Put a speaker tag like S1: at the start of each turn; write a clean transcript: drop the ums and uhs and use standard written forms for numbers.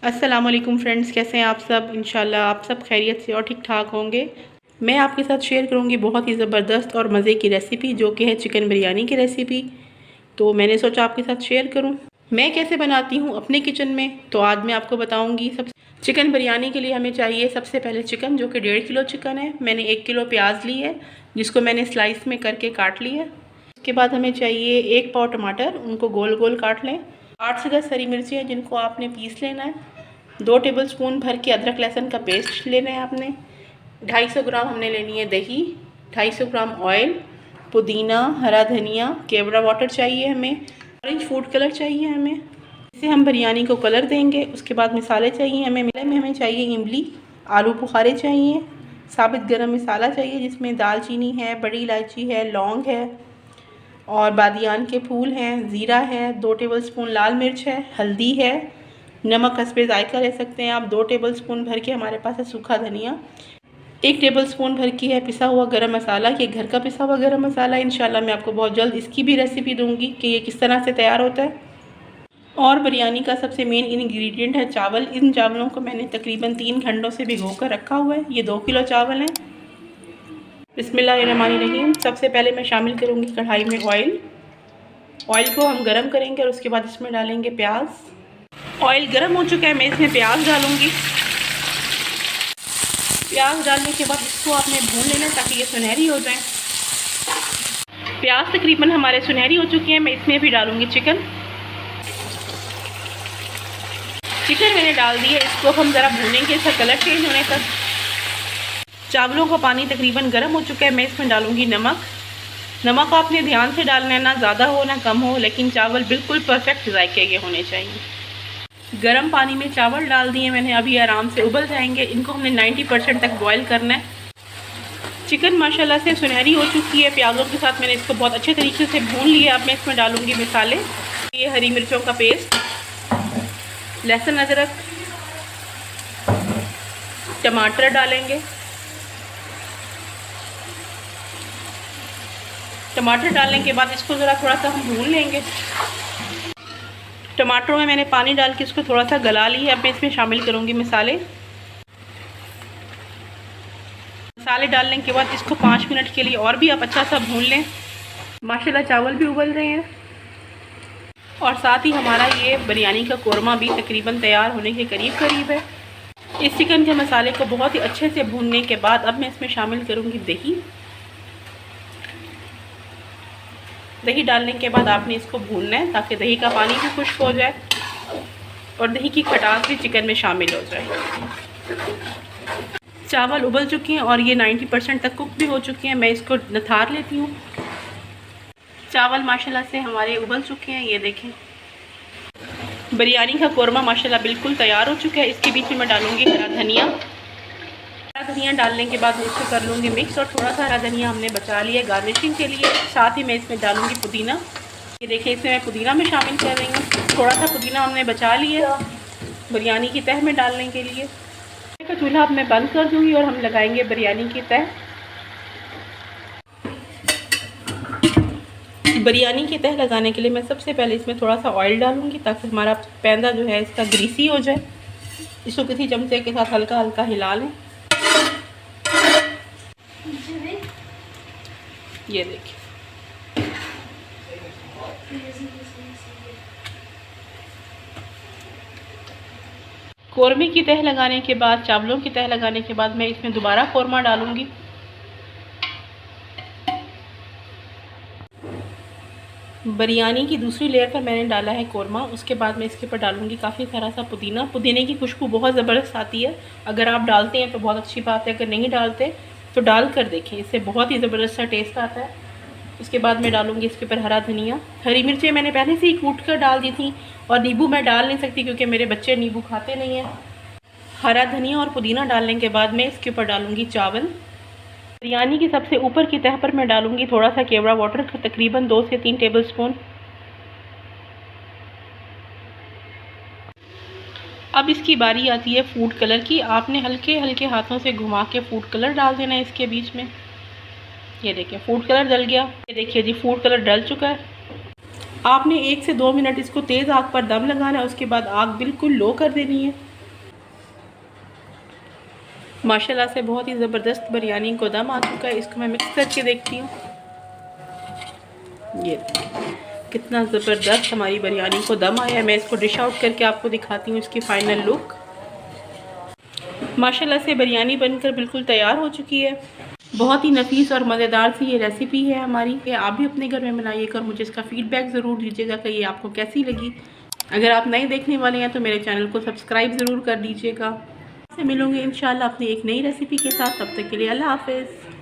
S1: अस्सलाम वालेकुम फ्रेंड्स, कैसे हैं आप सब। इंशाल्लाह आप सब खैरियत से और ठीक ठाक होंगे। मैं आपके साथ शेयर करूंगी बहुत ही ज़बरदस्त और मज़े की रेसिपी, जो कि है चिकन बिरयानी की रेसिपी। तो मैंने सोचा आपके साथ शेयर करूं मैं कैसे बनाती हूं अपने किचन में। तो आज मैं आपको बताऊंगी। सब चिकन बिरयानी के लिए हमें चाहिए सबसे पहले चिकन, जो कि 1.5 किलो चिकन है। मैंने 1 किलो प्याज ली है, जिसको मैंने स्लाइस में करके काट लिया है। उसके बाद हमें चाहिए 1 पाव टमाटर, उनको गोल गोल काट लें। 8 से 10 हरी मिर्ची हैं, जिनको आपने पीस लेना है। 2 टेबलस्पून भर के अदरक लहसुन का पेस्ट लेना है आपने। 250 ग्राम हमने लेनी है दही, 250 ग्राम ऑयल, पुदीना, हरा धनिया, केवड़ा वाटर चाहिए हमें, ऑरेंज फूड कलर चाहिए हमें, इससे हम बिरयानी को कलर देंगे। उसके बाद मसाले चाहिए हमें चाहिए इमली, आलू बुखारे चाहिए, साबित गरम मसाला चाहिए, जिसमें दालचीनी है, बड़ी इलायची है, लौंग है और बादियान के फूल हैं, ज़ीरा है, 2 टेबलस्पून लाल मिर्च है, हल्दी है, नमक हस्बे जायका ले सकते हैं आप। 2 टेबलस्पून भर के हमारे पास है सूखा धनिया। 1 टेबलस्पून भर की है पिसा हुआ गरम मसाला, ये घर का पिसा हुआ गरम मसाला है। इंशाल्लाह मैं आपको बहुत जल्द इसकी भी रेसिपी दूंगी कि ये किस तरह से तैयार होता है। और बिरयानी का सबसे मेन इंग्रेडिएंट है चावल। इन चावलों को मैंने तकरीबन 3 घंटों से भिगो कर रखा हुआ है। ये 2 किलो चावल हैं। बिस्मिल्लाहिर्रहमानिर्रहीम। सबसे पहले मैं शामिल करूँगी कढ़ाई में ऑयल। ऑयल को हम गरम करेंगे और उसके बाद इसमें डालेंगे प्याज। ऑयल गरम हो चुका है, मैं इसमें प्याज डालूंगी। प्याज डालने के बाद इसको आपने भून लेना ताकि ये सुनहरी हो जाए। प्याज तकरीबन हमारे सुनहरी हो चुके हैं। मैं इसमें भी डालूंगी चिकन। चिकन मैंने डाल दिया, इसको हम ज़रा भूनेंगे, इसका कलर चेंज होने तक। चावलों का पानी तकरीबन गर्म हो चुका है। मैं इसमें डालूंगी नमक। नमक आपने ध्यान से डालना है, ना ज़्यादा हो ना कम हो, लेकिन चावल बिल्कुल परफेक्ट जायके के होने चाहिए। गर्म पानी में चावल डाल दिए मैंने, अभी आराम से उबल जाएंगे। इनको हमने 90% तक बॉईल करना है। चिकन माशाल्लाह से सुनहरी हो चुकी है। प्याज़ों के साथ मैंने इसको बहुत अच्छे तरीके से भून लिया। अब मैं इसमें डालूंगी मसाले। ये हरी मिर्चों का पेस्ट, लहसुन अदरक, टमाटर डालेंगे। टमाटर डालने के बाद इसको ज़रा थोड़ा सा हम भून लेंगे। टमाटरों में मैंने पानी डाल के इसको थोड़ा सा गला लिया। अब मैं इसमें शामिल करूँगी मसाले। मसाले डालने के बाद इसको 5 मिनट के लिए और भी आप अच्छा सा भून लें। माशाल्लाह चावल भी उबल रहे हैं और साथ ही हमारा ये बिरयानी का कोरमा भी तकरीबन तैयार होने के करीब है। इस चिकन के मसाले को बहुत ही अच्छे से भूनने के बाद अब मैं इसमें शामिल करूँगी दही। दही डालने के बाद आपने इसको भूनना है ताकि दही का पानी भी खुश्क हो जाए और दही की खटास भी चिकन में शामिल हो जाए। चावल उबल चुके हैं और ये 90% तक कुक भी हो चुके हैं। मैं इसको नथार लेती हूँ। चावल माशाल्लाह से हमारे उबल चुके हैं। ये देखें, बिरयानी का कोरमा माशाल्लाह बिल्कुल तैयार हो चुका है। इसके बीच में मैं डालूँगी हरा धनिया। हरा धनिया डालने के बाद मैं इसको कर लूँगी मिक्स, और थोड़ा सा हरा धनिया हमने बचा लिया गार्निशिंग के लिए। साथ ही मैं इसमें डालूँगी पुदीना। ये देखिए, इसमें मैं पुदीना में शामिल कर रही हूँ। थोड़ा सा पुदीना हमने बचा लिया बिरयानी की तह में डालने के लिए। का चूल्हा अब मैं बंद कर दूँगी और हम लगाएंगे बिरयानी की तह। बिरयानी की तह लगाने के लिए मैं सबसे पहले इसमें थोड़ा सा ऑयल डालूँगी ताकि हमारा पैंदा जो है इसका ग्रीसी हो जाए। इसको किसी चमचे के साथ हल्का हल्का हिला लें। ये देखिए, कोरमे की तह लगाने के बाद, चावलों की तह लगाने के बाद मैं इसमें दोबारा कोरमा डालूंगी। बिरयानी की दूसरी लेयर पर मैंने डाला है कोरमा। उसके बाद मैं इसके ऊपर डालूंगी काफ़ी सारा सा पुदीना। पुदीने की खुशबू बहुत ज़बरदस्त आती है। अगर आप डालते हैं तो बहुत अच्छी बात है, अगर नहीं डालते तो डाल कर देखें, इससे बहुत ही ज़बरदस्त सा टेस्ट आता है। उसके बाद मैं डालूंगी इसके ऊपर हरा धनिया। हरी मिर्चें मैंने पहले से ही कूट कर डाल दी थी, और नींबू मैं डाल नहीं सकती क्योंकि मेरे बच्चे नींबू खाते नहीं हैं। हरा धनिया और पुदीना डालने के बाद मैं इसके ऊपर डालूंगी चावल। बिरयानी की सबसे ऊपर की तह पर मैं डालूंगी थोड़ा सा केवड़ा वाटर, तकरीबन 2 से 3 टेबलस्पून। अब इसकी बारी आती है फूड कलर की। आपने हल्के हल्के हाथों से घुमा के फूड कलर डाल देना है इसके बीच में। ये देखिए, फूड कलर डल गया। ये देखिए जी, फूड कलर डल चुका है। आपने 1 से 2 मिनट इसको तेज़ आग पर दम लगाना है। उसके बाद आग बिल्कुल लो कर देनी है। माशाल्लाह से बहुत ही ज़बरदस्त बिरयानी को दम आ चुका है। इसको मैं मिक्स करके देखती हूँ। ये कितना ज़बरदस्त हमारी बिरयानी को दम आया है। मैं इसको डिश आउट करके आपको दिखाती हूँ इसकी फ़ाइनल लुक। माशाल्लाह से बिरयानी बनकर बिल्कुल तैयार हो चुकी है। बहुत ही नफीस और मज़ेदार सी ये रेसिपी है हमारी। ये आप भी अपने घर में बनाइएगा और मुझे इसका फ़ीडबैक ज़रूर दीजिएगा कि ये आपको कैसी लगी। अगर आप नए देखने वाले हैं तो मेरे चैनल को सब्सक्राइब ज़रूर कर दीजिएगा। से मिलूँगी इंशाल्लाह अपनी एक नई रेसिपी के साथ। तब तक के लिए अल्लाह हाफ़िज़।